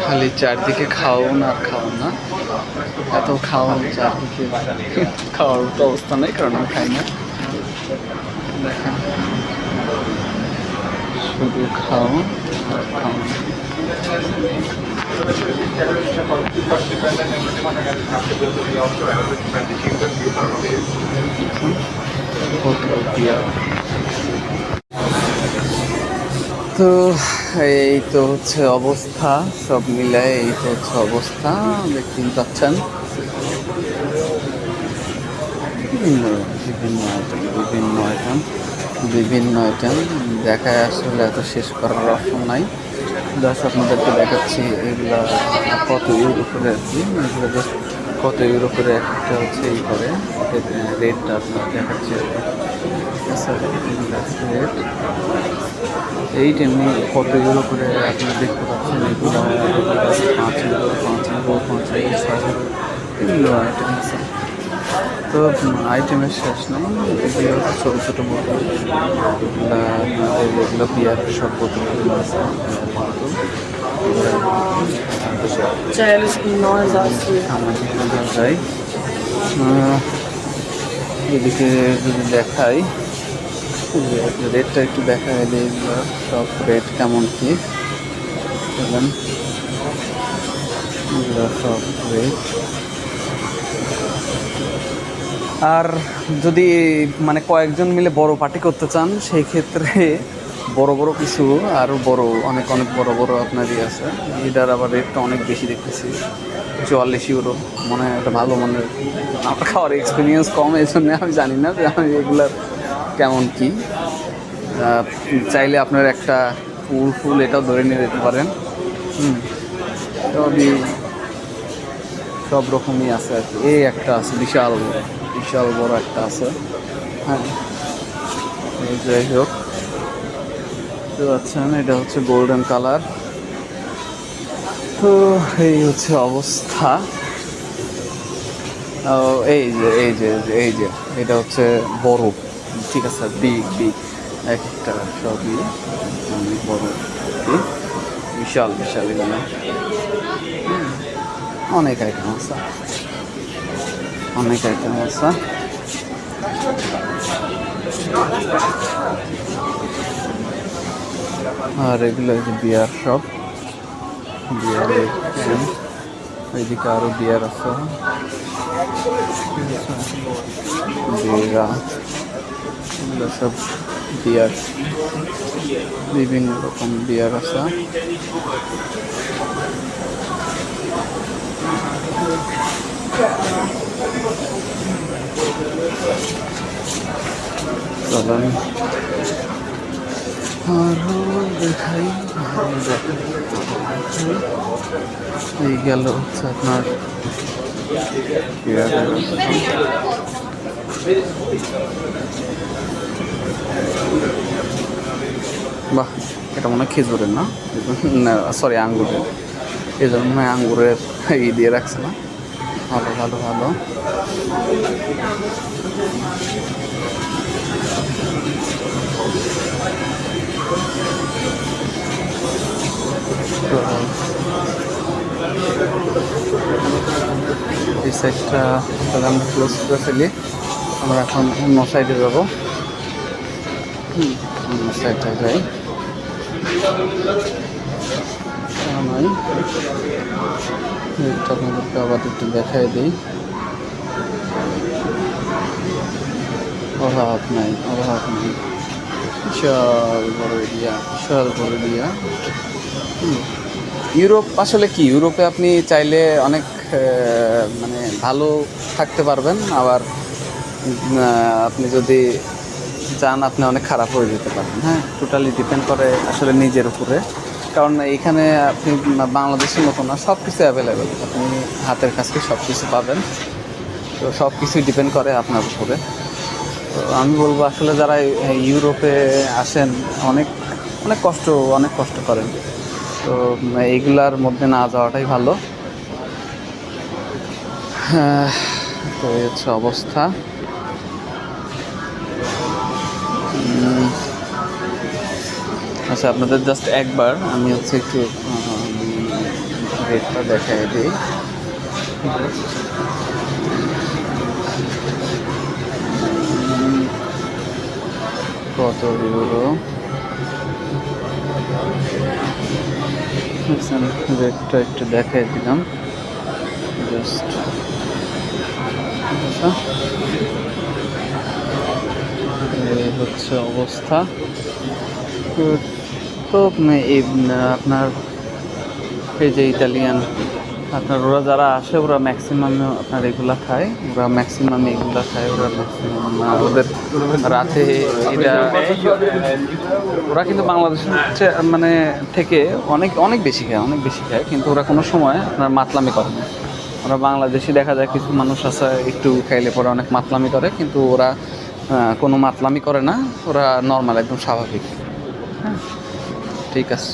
খালি চারদিকে খাওন আর খাওন না, এত খাওন চারদিকে খাওয়ার তো অবস্থা নেই, কারণ আমি খাই না। দেখেন শুধু খাওন আর খাওন। তো এই তো হচ্ছে অবস্থা, সব মিলায় এই তো হচ্ছে অবস্থা, দেখতেই পাচ্ছেন। বিভিন্ন বিভিন্ন আইটেম বিভিন্ন আইটেম বিভিন্ন আইটেম দেখায়, আসলে এত শেষ করার অপশন নাই। জাস্ট আপনাদেরকে দেখাচ্ছি এগুলা কত ইউরো করে আর কি, এগুলো জাস্ট কত ইউরো করে একটা হচ্ছে এই করে রেটটা আপনার দেখাচ্ছি। রেট এইট এমনি কত ইউরো করে আপনি দেখতে পাচ্ছেন, এগুলো 5 ইউরো 5 ইউরো 5 ইউরো 6 ইউরো এগুলো আইটেম আছে। তো আইটেমের শেষ নেই, এগুলো হচ্ছে ছোটো ছোটো বোতল, এগুলো বিয়ারের সব বোতলগুলো আছে। যাই এদিকে যদি দেখাই, রেটটা একটু দেখা গেলে এগুলো সব রেট কেমন কি বলেন, এগুলো সব রেট। আর যদি মানে কয়েকজন মিলে বড় পার্টি করতে চান, সেই ক্ষেত্রে বড় বড় কিছু আরও বড় অনেক অনেক বড় বড় আপনারই আছে, এটার আবার রেটটা অনেক বেশি দেখতেছি, 44 ইউরো। মনে হয় একটা ভালো মানের, আমার খাওয়ার এক্সপিরিয়েন্স কম, এই জন্য আমি জানি না যে আমি এগুলার কেমন কি। চাইলে আপনার একটা ফুল এটাও ধরে নিয়ে যেতে পারেন। সবই সব রকমই আছে আর কি। এই একটা আছে বিশাল বড় একটা আছে। হ্যাঁ, যাই হোক, বুঝতে পারছেন এটা হচ্ছে গোল্ডেন কালার। তো এই হচ্ছে অবস্থা। এই যে এটা হচ্ছে বড়, ঠিক আছে, বিগ একটা সবই অনেক বড়, বিশাল এগুলো অনেক আইটেম আছে, আর এগুলো হচ্ছে বিয়ার শপ, বিয়ারের এইদিকে আরো বিয়ার আছে, এগুলো সব বিয়ার, বিভিন্ন রকম বিয়ার আছে। চলেন আরো দেখাই। এই গেল হচ্ছে আপনার বাহ, এটা মনে হয় খেজুরের না, সরি আঙ্গুরের, এই জন্য মনে হয় আঙ্গুরের এই দিয়ে রাখছে না। ভালো এই সাইডটা তাহলে আমরা ক্লোজ করে ফেলি। আমরা এখন অন্য সাইডে যাবো, অন্য সাইডটা যাই। নয়, আপনাদেরকে আবার একটু দেখাই দিই। অভাব নাই, বিশাল বড় এরিয়া। ইউরোপ আসলে কি, ইউরোপে আপনি চাইলে অনেক মানে ভালো থাকতে পারবেন, আবার আপনি যদি চান আপনি অনেক খারাপ হয়ে যেতে পারেন। হ্যাঁ, টোটালি ডিপেন্ড করে আসলে নিজের উপরে, কারণ এইখানে আপনি বাংলাদেশের মতো না, সব কিছু অ্যাভেলেবেল, আপনি হাতের কাছে সব কিছু পাবেন। তো সব কিছুই ডিপেন্ড করে আপনার উপরে। তো আমি বলবো আসলে যারা ইউরোপে আসেন অনেক কষ্ট করেন, তো এইগুলার মধ্যে না যাওয়াটাই ভালো। তো এই হচ্ছে অবস্থা। আচ্ছা, আপনাদের জাস্ট একবার আমি হচ্ছে একটু রেটটা দেখাই দিই। কত ইউরো রেটটা একটু দেখাই দিলাম জাস্ট। এই হচ্ছে অবস্থা। তো এই আপনার এই যে ইতালিয়ান আপনার ওরা যারা আসে ওরা ম্যাক্সিমাম আপনার এগুলা খায়, ওরা ম্যাক্সিমাম এগুলা খায়, ওরা ম্যাক্সিমাম ওদের রাতে এটা ওরা কিন্তু বাংলাদেশের মানে থেকে অনেক অনেক বেশি খায়, অনেক বেশি খায়, কিন্তু ওরা কোনো সময় আপনার মাতলামি করে না। ওরা বাংলাদেশি দেখা যায় কিছু মানুষ আছে একটু খাইলে পরে অনেক মাতলামি করে, কিন্তু ওরা কোনো মাতলামি করে না, ওরা নর্মাল একদম স্বাভাবিক। হ্যাঁ, ঠিক আছে।